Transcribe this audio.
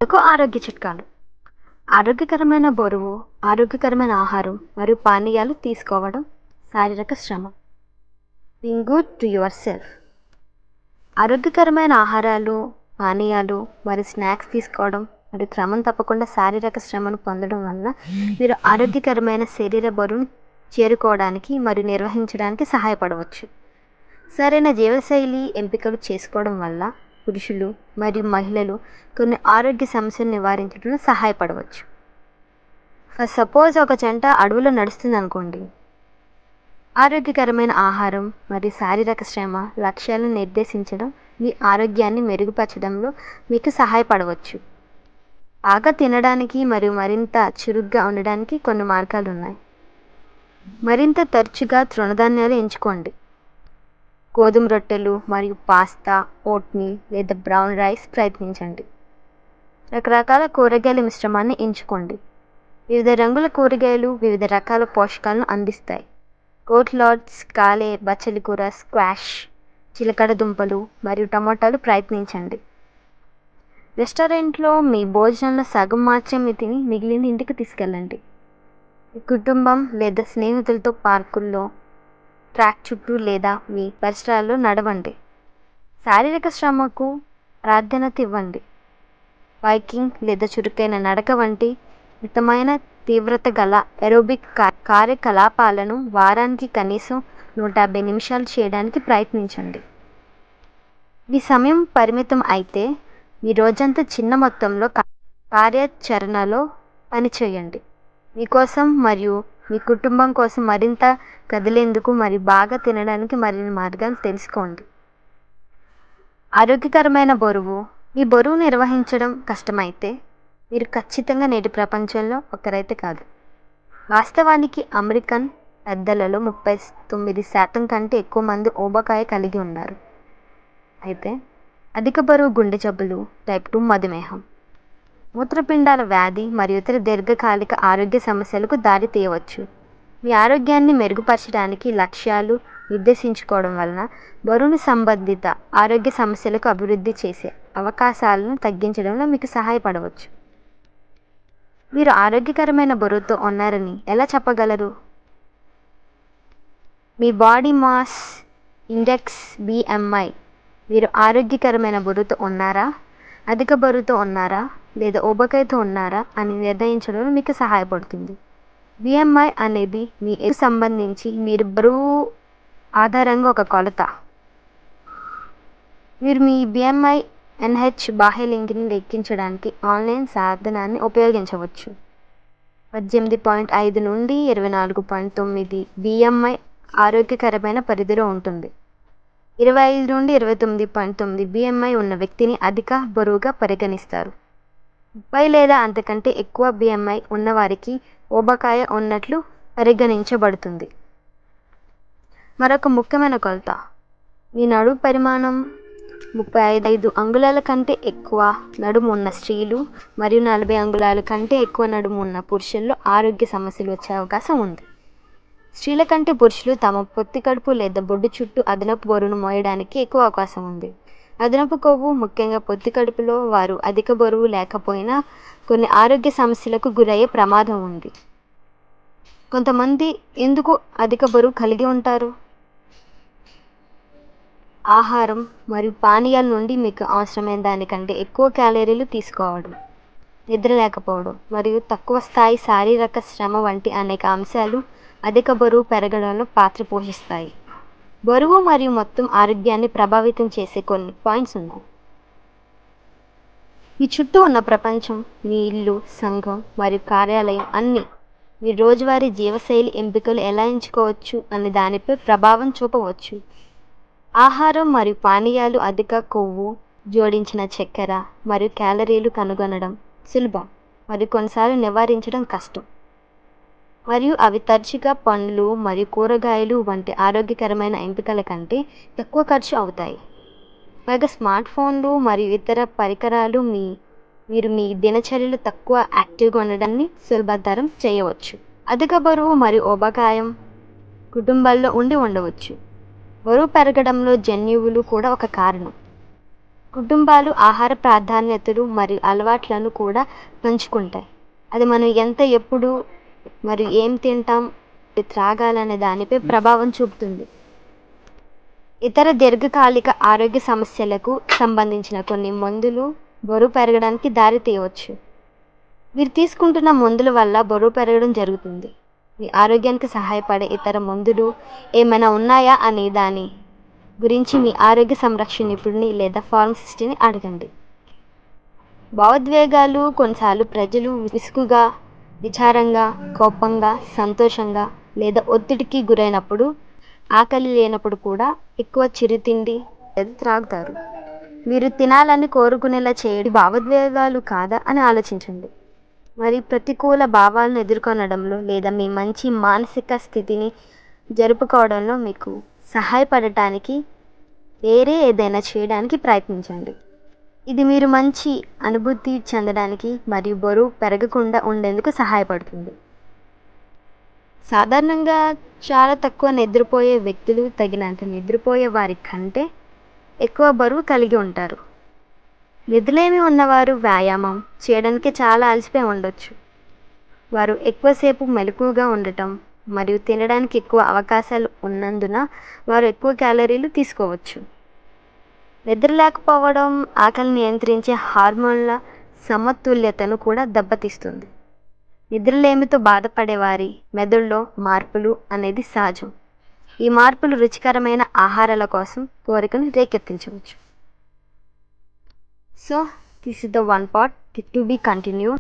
ఆరోగ్య చిట్కాలు. ఆరోగ్యకరమైన బరువు, ఆరోగ్యకరమైన ఆహారం మరియు పానీయాలు తీసుకోవడం, శారీరక శ్రమ. Being good to your self. ఆరోగ్యకరమైన ఆహారాలు, పానీయాలు మరియు స్నాక్స్ తీసుకోవడం మరియు క్రమం తప్పకుండా శారీరక శ్రమను పొందడం వల్ల మీరు ఆరోగ్యకరమైన శరీర బరువును చేరుకోవడానికి మరియు నిర్వహించడానికి సహాయపడవచ్చు. సరైన జీవశైలి ఎంపికలు చేసుకోవడం వల్ల పురుషులు మరియు మహిళలు కొన్ని ఆరోగ్య సమస్యలు నివారించడంలో సహాయపడవచ్చు. ఫర్ సపోజ్ ఒక జంట అడవిలో నడుస్తుంది అనుకోండి. ఆరోగ్యకరమైన ఆహారం మరియు శారీరక శ్రమ లక్ష్యాలను నిర్దేశించడం మీ ఆరోగ్యాన్ని మెరుగుపరచడంలో మీకు సహాయపడవచ్చు. బాగా తినడానికి మరియు మరింత చురుగ్గా ఉండడానికి కొన్ని మార్గాలు ఉన్నాయి. మరింత తరచుగా తృణధాన్యాలు ఎంచుకోండి. గోధుమ రొట్టెలు మరియు పాస్తా, ఓట్మీల్ లేదా బ్రౌన్ రైస్ ప్రయత్నించండి. రకరకాల కూరగాయల మిశ్రమాన్ని ఎంచుకోండి. వివిధ రంగుల కూరగాయలు వివిధ రకాల పోషకాలను అందిస్తాయి. కోట్లాడ్స్, కాలే, బచ్చలి కూర, స్క్వాష్, చిలకడ దుంపలు మరియు టమోటాలు ప్రయత్నించండి. రెస్టారెంట్లో మీ భోజనంలో సగం మాత్రమే తిని మిగిలిన ఇంటికి తీసుకెళ్ళండి. మీ కుటుంబం లేదా స్నేహితులతో పార్కుల్లో, ట్రాక్ చుట్టూ లేదా మీ పరిసరాల్లో నడవండి. శారీరక శ్రమకు ప్రాధాన్యత ఇవ్వండి. బైకింగ్ లేదా చురుకైన నడక వంటి మితమైన తీవ్రత గల ఏరోబిక్ కార్యకలాపాలను వారానికి కనీసం 150 నిమిషాలు చేయడానికి ప్రయత్నించండి. మీ సమయం పరిమితం అయితే మీ రోజంతా చిన్న మొత్తంలో కార్యాచరణలో పనిచేయండి. మీకోసం మరియు మీ కుటుంబం కోసం మరింత కదిలేందుకు మరియు బాగా తినడానికి మరిన్ని మార్గాలు తెలుసుకోండి. ఆరోగ్యకరమైన బరువు. మీ బరువు నిర్వహించడం కష్టమైతే మీరు ఖచ్చితంగా నేటి ప్రపంచంలో ఒకరైతే కాదు. వాస్తవానికి అమెరికన్ పెద్దలలో 39% కంటే ఎక్కువ మంది ఊబకాయ కలిగి ఉన్నారు. అయితే అధిక బరువు గుండె జబ్బులు, టైప్ 2 మధుమేహం, మూత్రపిండాల వ్యాధి మరియు ఇతర దీర్ఘకాలిక ఆరోగ్య సమస్యలకు దారి తీయవచ్చు. మీ ఆరోగ్యాన్ని మెరుగుపరచడానికి లక్ష్యాలు నిర్దేశించుకోవడం వలన బరువును సంబంధిత ఆరోగ్య సమస్యలకు అభివృద్ధి చేసే అవకాశాలను తగ్గించడంలో మీకు సహాయపడవచ్చు. మీరు ఆరోగ్యకరమైన బరువుతో ఉన్నారని ఎలా చెప్పగలరు? మీ బాడీ మాస్ ఇండెక్స్ BMI. మీరు ఆరోగ్యకరమైన బరువుతో ఉన్నారా, అధిక బరువుతో ఉన్నారా లేదా ఊబకాయతో ఉన్నారా అని నిర్ణయించడంలో మీకు సహాయపడుతుంది. BMI అనేది మీ ఎత్తుకు సంబంధించి మీరు బరువు ఆధారంగా ఒక కొలత. మీరు మీ BMI NH బాహ్య లింక్ని లెక్కించడానికి ఆన్లైన్ సాధనాన్ని ఉపయోగించవచ్చు. 18.5 నుండి 24.9 BMI ఆరోగ్యకరమైన పరిధిలో ఉంటుంది. 25 నుండి 29.9 BMI ఉన్న వ్యక్తిని అధిక బరువుగా పరిగణిస్తారు. 30 లేదా అంతకంటే ఎక్కువ BMI ఉన్నవారికి ఊబకాయ ఉన్నట్లు పరిగణించబడుతుంది. మరొక ముఖ్యమైన కొలత. మీ నడుము పరిమాణం 35 అంగుళాల కంటే ఎక్కువ నడుము ఉన్న స్త్రీలు మరియు 40 అంగుళాల కంటే ఎక్కువ నడుము ఉన్న పురుషుల్లో ఆరోగ్య సమస్యలు వచ్చే అవకాశం ఉంది. స్త్రీల కంటే పురుషులు తమ పొత్తి కడుపు లేదా బొడ్డు చుట్టూ అదనపు బరువును మోయడానికి ఎక్కువ అవకాశం ఉంది. అదనపు కొవ్వు, ముఖ్యంగా పొత్తి కడుపులో వారు అధిక బరువు లేకపోయినా కొన్ని ఆరోగ్య సమస్యలకు గురయ్యే ప్రమాదం ఉంది. కొంతమంది ఎందుకు అధిక బరువు కలిగి ఉంటారు? ఆహారం మరియు పానీయాల నుండి మీకు అవసరమైన దానికంటే ఎక్కువ క్యాలరీలు తీసుకోవడం, నిద్ర లేకపోవడం మరియు తక్కువ స్థాయి శారీరక శ్రమ వంటి అనేక అంశాలు అధిక బరువు పెరగడంలో పాత్ర పోషిస్తాయి. బరువు మరియు మొత్తం ఆరోగ్యాన్ని ప్రభావితం చేసే కొన్ని పాయింట్స్ ఉన్నాయి. మీ చుట్టూ ఉన్న ప్రపంచం, మీ ఇల్లు, సంఘం మరియు కార్యాలయం అన్నీ మీ రోజువారీ జీవశైలి ఎంపికలు ఎలా ఎంచుకోవచ్చు అనే దానిపై ప్రభావం చూపవచ్చు. ఆహారం మరియు పానీయాలు అధిక కొవ్వు, జోడించిన చక్కెర మరియు క్యాలరీలు కనుగొనడం సులభం మరియు కొన్నిసార్లు నివారించడం కష్టం. మరియు అవి తరచుగా పండ్లు మరియు కూరగాయలు వంటి ఆరోగ్యకరమైన ఎంపికల కంటే తక్కువ ఖర్చు అవుతాయి. పైగా స్మార్ట్ ఫోన్లు మరియు ఇతర పరికరాలు మీరు మీ దినచర్యలో తక్కువ యాక్టివ్గా ఉండడాన్ని సులభతరం చేయవచ్చు. అధిక బరువు మరియు ఊబకాయం కుటుంబాల్లో ఉండవచ్చు. బరువు పెరగడంలో జన్యువులు కూడా ఒక కారణం. కుటుంబాలు ఆహార ప్రాధాన్యతలు మరియు అలవాట్లను కూడా పంచుకుంటాయి. అది మనం ఎంత, ఎప్పుడు మరియు ఏం తింటాం, త్రాగాలనే దానిపై ప్రభావం చూపుతుంది. ఇతర దీర్ఘకాలిక ఆరోగ్య సమస్యలకు సంబంధించిన కొన్ని మందులు బరువు పెరగడానికి దారి తీయవచ్చు. మీరు తీసుకుంటున్న మందుల వల్ల బరువు పెరగడం జరుగుతుంది. మీ ఆరోగ్యానికి సహాయపడే ఇతర మందులు ఏమైనా ఉన్నాయా అనే దాని గురించి మీ ఆరోగ్య సంరక్షణ నిపుణుని లేదా ఫార్మసిస్ట్ని అడగండి. భావోద్వేగాలు కొన్నిసార్లు ప్రజలు విసుగుగా, విచారంగా, కోపంగా, సంతోషంగా లేదా ఒత్తిడికి గురైనప్పుడు, ఆకలి లేనప్పుడు కూడా ఎక్కువ చిరుతిండి లేదా త్రాగుతారు. మీరు తినాలని కోరుకునేలా చేయడం భావోద్వేగాలు కాదా అని ఆలోచించండి. మరి ప్రతికూల భావాలను ఎదుర్కొనడంలో లేదా మీ మంచి మానసిక స్థితిని జరుపుకోవడంలో మీకు సహాయపడటానికి వేరే ఏదైనా చేయడానికి ప్రయత్నించండి. ఇది మీరు మంచి అనుభూతి చెందడానికి మరియు బరువు పెరగకుండా ఉండేందుకు సహాయపడుతుంది. సాధారణంగా చాలా తక్కువ నిద్రపోయే వ్యక్తులు తగినంత నిద్రపోయే వారి కంటే ఎక్కువ బరువు కలిగి ఉంటారు. నిద్రలేమి ఉన్నవారు వ్యాయామం చేయడానికి చాలా అలసిపోయి ఉండొచ్చు. వారు ఎక్కువసేపు మెలకువగా ఉండటం మరియు తినడానికి ఎక్కువ అవకాశాలు ఉన్నందున వారు ఎక్కువ క్యాలరీలు తీసుకోవచ్చు. నిద్ర లేకపోవడం ఆకలిని నియంత్రించే హార్మోన్ల సమతుల్యతను కూడా దెబ్బతీస్తుంది. నిద్రలేమితో బాధపడేవారి మెదడులో మార్పులు అనేది సహజం. ఈ మార్పులు రుచికరమైన ఆహారాల కోసం కోరికను రేకెత్తించవచ్చు. So this is the one part to be continued.